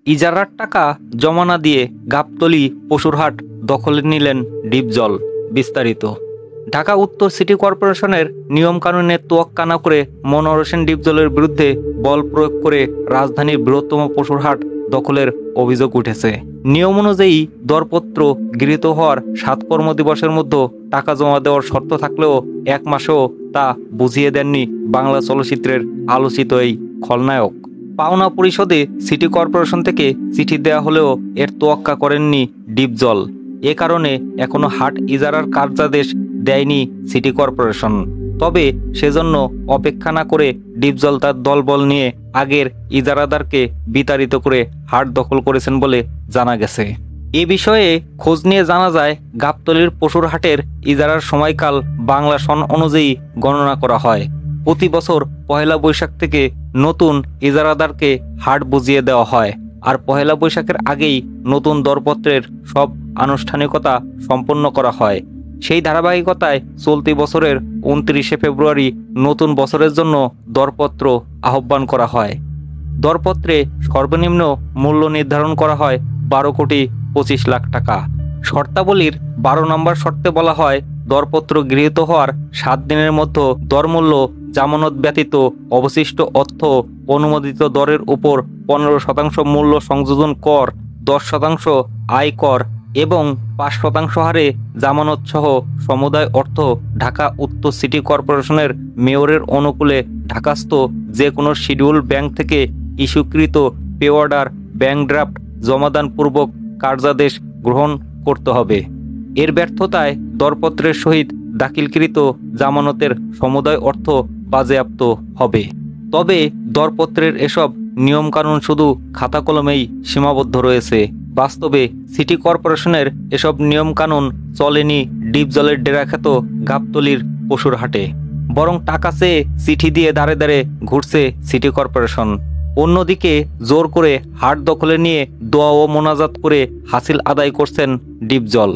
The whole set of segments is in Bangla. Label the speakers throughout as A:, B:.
A: ইজারার টাকা জমা না দিয়ে গাবতলী পশুরহাট দখলে নিলেন ডিপজল। বিস্তারিত। ঢাকা উত্তর সিটি কর্পোরেশনের নিয়মকানুনের তোয়াক্কা না করে মনোয়ার হোসেন ডিপজলের বিরুদ্ধে বল প্রয়োগ করে রাজধানীর বৃহত্তম পশুরহাট দখলের অভিযোগ উঠেছে। নিয়ম অনুযায়ী দরপত্র গৃহীত হওয়ার 7 কর্মদিবসের মধ্যে টাকা জমা দেওয়ার শর্ত থাকলেও 1 মাসেও তা বুঝিয়ে দেননি বাংলা চলচ্চিত্রের আলোচিত এই খলনায়ক। পাওনা পরিশোধে সিটি কর্পোরেশন থেকে চিঠি দেয়া হলেও এর তোয়াক্কা করেননি ডিপজল। এ কারণে এখনো হাট ইজারার কার্যাদেশ দেয়নি সিটি কর্পোরেশন। তবে সেজন্য অপেক্ষা না করে ডিপজল তার দলবল নিয়ে আগের ইজারাদারকে বিতাড়িত করে হাট দখল করেছেন বলে জানা গেছে। এ বিষয়ে খোঁজ নিয়ে জানা যায়, গাবতলীর পশুরহাটের ইজারার সময়কাল বাংলা সন অনুযায়ী গণনা করা হয়। প্রতি বছর পহেলা বৈশাখ থেকে নতুন ইজারাদারকে হাট বুঝিয়ে দেওয়া হয়, আর পহেলা বৈশাখের আগেই নতুন দরপত্রের সব আনুষ্ঠানিকতা সম্পন্ন করা হয়। সেই ধারাবাহিকতায় চলতি বছরের 29শে ফেব্রুয়ারি নতুন বছরের জন্য দরপত্র আহ্বান করা হয়। দরপত্রে সর্বনিম্ন মূল্য নির্ধারণ করা হয় 12,25,00,000 টাকা। শর্তাবলীর 12 নম্বর শর্তে বলা হয়, দরপত্র গৃহীত হওয়ার 7 দিনের মধ্যে দরমূল্য জামানত ব্যতীত অবশিষ্ট অর্থ অনুমোদিত দরের উপর 15% মূল্য সংযোজন কর, 10% আয় কর এবং 5% হারে জামানত সহ সমুদায় অর্থ ঢাকা উত্তর সিটি কর্পোরেশনের মেয়রের অনুকূলে ঢাকাস্থ যে কোনো শিডিউল ব্যাংক থেকে ইস্যুকৃত পে অর্ডার ব্যাংক ড্রাফট জমাদানপূর্বক কার্যাদেশ গ্রহণ করতে হবে। এর ব্যর্থতায় দরপত্রের সহিত দাখিলকৃত জামানতের সমুদায় অর্থ বাজেয়াপ্ত হবে। তবে দরপত্রের এসব নিয়মকানুন শুধু খাতা কলমেই সীমাবদ্ধ রয়েছে। বাস্তবে সিটি কর্পোরেশনের এসব নিয়মকানুন চলেনি ডিপজলের ডেরাখ্যাত গাবতলীর পশুরহাটে, বরং টাকা চেয়ে চিঠি দিয়ে দাঁড়ে দাঁড়ে ঘুরছে সিটি কর্পোরেশন। অন্যদিকে জোর করে হাট দখলে নিয়ে দোয়া ও মোনাজাত করে হাসিল আদায় করছেন ডিপজল।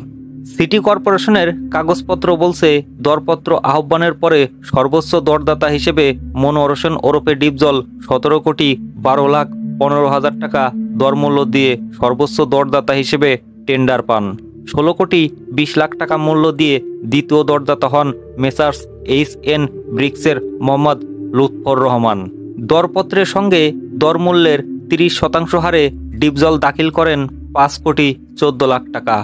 A: সিটি কর্পোরেশনের কাগজপত্র বলছে, দরপত্র আহ্বানের পরে সর্বোচ্চ দরদাতা হিসেবে মনোয়ার হোসেন ওরফে ডিপজল 17,12,15,000 টাকা দরমূল্য দিয়ে সর্বোচ্চ দরদাতা হিসেবে টেন্ডার পান। 16,20,00,000 টাকা মূল্য দিয়ে দ্বিতীয় দরদাতা হন মেসার্স HN ব্রিক্সের মোহাম্মদ লুৎফর রহমান। দরপত্রের সঙ্গে দরমূল্যের 30% হারে ডিপজল দাখিল করেন 5,14,00,000 টাকা।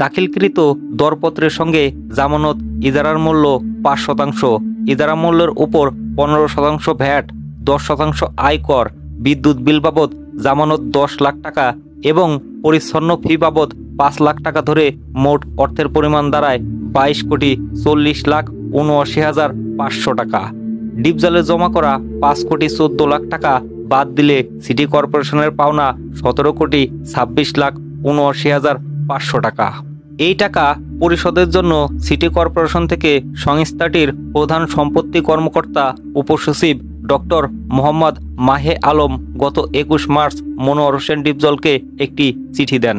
A: দাখিলকৃত দরপত্রের সঙ্গে জামানত ইজারার মূল্য 5%, ইজারা মূল্যের উপর 15% ভ্যাট, 10% আয়কর, বিদ্যুৎ বিল বাবদ জামানত 10 লাখ টাকা এবং পরিচ্ছন্ন ফি বাবদ 5 লাখ টাকা ধরে মোট অর্থের পরিমাণ দাঁড়ায় 22,40,79,500 টাকা। ডিপজলে জমা করা 5,14,00,000 টাকা বাদ দিলে সিটি কর্পোরেশনের পাওনা 17,26,79,500 টাকা। এই টাকা পরিশোধের জন্য সিটি কর্পোরেশন থেকে সংস্থাটির প্রধান সম্পত্তি কর্মকর্তা উপসচিব ডক্টর মোহাম্মদ মাহে আলম গত 21 মার্চ মনোয়ার হোসেন ডিপজলকে একটি চিঠি দেন।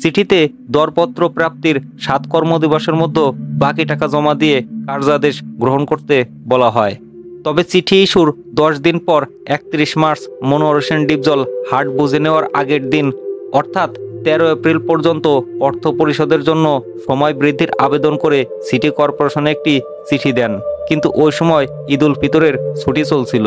A: চিঠিতে দরপত্র প্রাপ্তির 7 কর্মদিবসের মধ্যে বাকি টাকা জমা দিয়ে কার্যাদেশ গ্রহণ করতে বলা হয়। তবে চিঠি ইস্যুর 10 দিন পর 31 মার্চ মনোয়ার হোসেন ডিপজল হাট বুঝে নেওয়ার আগের দিন অর্থাৎ 13 এপ্রিল পর্যন্ত অর্থ পরিশোধের জন্য সময় বৃদ্ধির আবেদন করে সিটি কর্পোরেশনে একটি চিঠি দেন, কিন্তু ওই সময় ঈদ উল ফিতরের ছুটি চলছিল।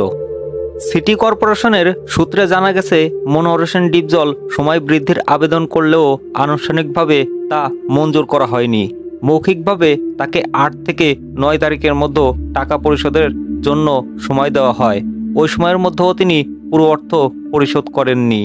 A: সিটি কর্পোরেশনের সূত্রে জানা গেছে, মনোয়ার হোসেন ডিপজল সময় বৃদ্ধির আবেদন করলেও আনুষ্ঠানিকভাবে তা মঞ্জুর করা হয়নি। মৌখিকভাবে তাকে 8 থেকে 9 তারিখের মধ্যে টাকা পরিশোধের জন্য সময় দেওয়া হয়। ওই সময়ের মধ্যেও তিনি পুরো অর্থ পরিশোধ করেননি।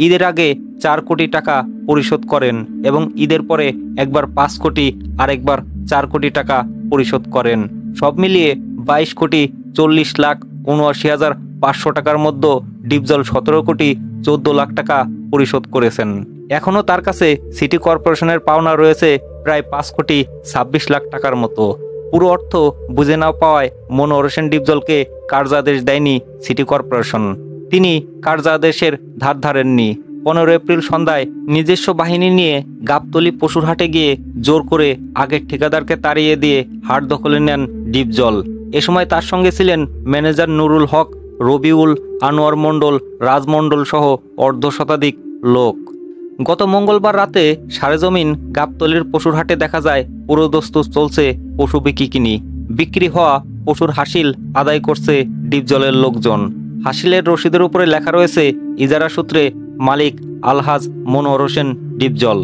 A: ঈদের আগে 4 কোটি টাকা পরিশোধ করেন এবং ঈদের পরে একবার 5 কোটি আর একবার 4 কোটি টাকা পরিশোধ করেন। সব মিলিয়ে 22,40,79,500 টাকার মধ্যে ডিপজল 17,14,00,000 টাকা পরিশোধ করেছেন। এখনও তার কাছে সিটি কর্পোরেশনের পাওনা রয়েছে প্রায় 5,26,00,000 টাকার মতো। পুরো অর্থ বুঝে না পাওয়ায় মনোয়ার হোসেন ডিপজলকে কার্যাদেশ দেয়নি সিটি কর্পোরেশন। তিনি কার্যাদেশের ধার ধারেননি। 15 এপ্রিল সন্ধ্যায় নিজস্ব বাহিনী নিয়ে গাবতলী পশুরহাটে গিয়ে জোর করে আগের ঠিকাদারকে তাড়িয়ে দিয়ে হাট দখলে নেন ডিপজল। এ সময় তার সঙ্গে ছিলেন ম্যানেজার নুরুল হক, রবিউল, আনোয়ার মণ্ডল, রাজমণ্ডল সহ অর্ধশতাধিক লোক। গত মঙ্গলবার রাতে সারেজমিন গাবতলীর পশুর হাটে দেখা যায় পুরোদস্তুর চলছে পশু বিক্রি। বিক্রি হওয়া পশুর হাসিল আদায় করছে ডিপজলের লোকজন। হাসিলের রসিদের উপরে লেখা রয়েছে ইজারা সূত্রে মালিক আলহাজ মনোহর হোসেন ডিপজল।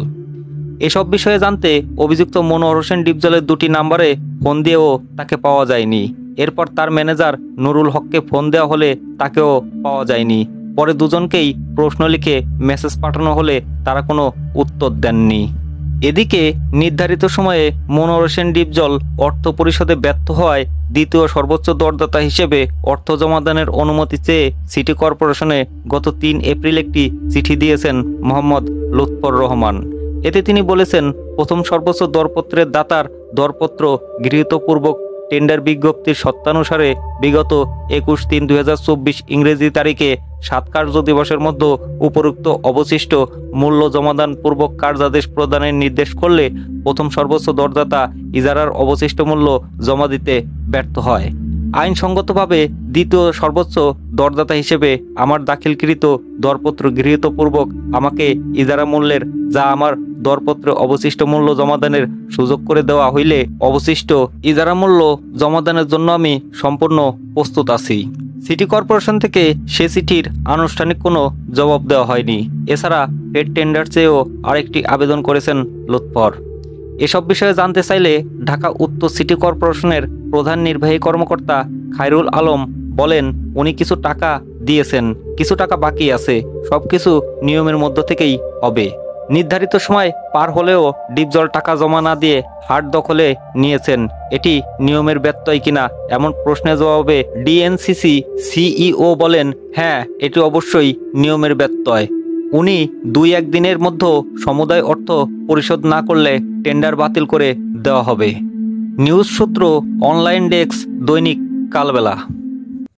A: এসব বিষয়ে জানতে অভিযুক্ত মনোহর হোসেন ডিপজলের 2টি নাম্বারে ফোন দিয়েও তাকে পাওয়া যায়নি। এরপর তার ম্যানেজার নুরুল হককে ফোন দেওয়া হলে তাকেও পাওয়া যায়নি। পরে দুজনকেই প্রশ্ন লিখে মেসেজ পাঠানো হলে তারা কোনো উত্তর দেননি। এদিকে নির্ধারিত সময়ে মনোহর হোসেন ডিপজল অর্থ পরিশোধে ব্যর্থ হওয়ায় দ্বিতীয় সর্বোচ্চ দরদাতা হিসেবে অর্থ জমাদানের অনুমতি চেয়ে সিটি কর্পোরেশনে গত 3 এপ্রিল একটি চিঠি দিয়েছেন মোহাম্মদ লুৎফর রহমান। এতে তিনি বলেছেন, প্রথম সর্বোচ্চ দরপত্রের দাতার দরপত্র গৃহীতপূর্বক টেন্ডার বিজ্ঞপ্তির সত্যানুসারে বিগত 21/3/2024 ইংরেজি তারিখে 7 কার্য দিবসের মধ্যে উপরোক্ত অবশিষ্ট মূল্য জমাদান পূর্বক কার্যাদেশ প্রদানের নির্দেশ করলে প্রথম সর্বোচ্চ দরদাতা ইজারার অবশিষ্ট মূল্য জমা দিতে ব্যর্থ হয়। আইনসঙ্গতভাবে দ্বিতীয় সর্বোচ্চ দরদাতা হিসেবে আমার দাখিলকৃত দরপত্র গৃহীতপূর্বক আমাকে ইজারা মূল্যের যা আমার দরপত্রে অবশিষ্ট মূল্য জমাদানের সুযোগ করে দেওয়া হইলে অবশিষ্ট ইজারা মূল্য জমাদানের জন্য আমি সম্পূর্ণ প্রস্তুত আছি। সিটি কর্পোরেশন থেকে সে চিঠির আনুষ্ঠানিক কোনো জবাব দেওয়া হয়নি। এছাড়া ফেড টেন্ডার চেয়েও আরেকটি আবেদন করেছেন লুৎফর। এসব বিষয়ে জানতে চাইলে ঢাকা উত্তর সিটি কর্পোরেশনের প্রধান নির্বাহী কর্মকর্তা খায়রুল আলম বলেন, উনি কিছু টাকা দিয়েছেন, কিছু টাকা বাকি আছে, সবকিছু নিয়মের মধ্য থেকেই হবে। নির্ধারিত সময় পার হলেও ডিপজল টাকা জমা না দিয়ে হাট দখলে নিয়েছেন, এটি নিয়মের ব্যত্যয় কিনা এমন প্রশ্নের জবাবে ডিএনসিসি সিইও বলেন, হ্যাঁ, এটি অবশ্যই নিয়মের ব্যত্যয়। উনি 2-1 দিনের মধ্যে সমুদায় অর্থ পরিশোধ না করলে টেন্ডার বাতিল করে দেওয়া হবে। নিউজ সূত্র, অনলাইন ডেস্ক, দৈনিক কালবেলা।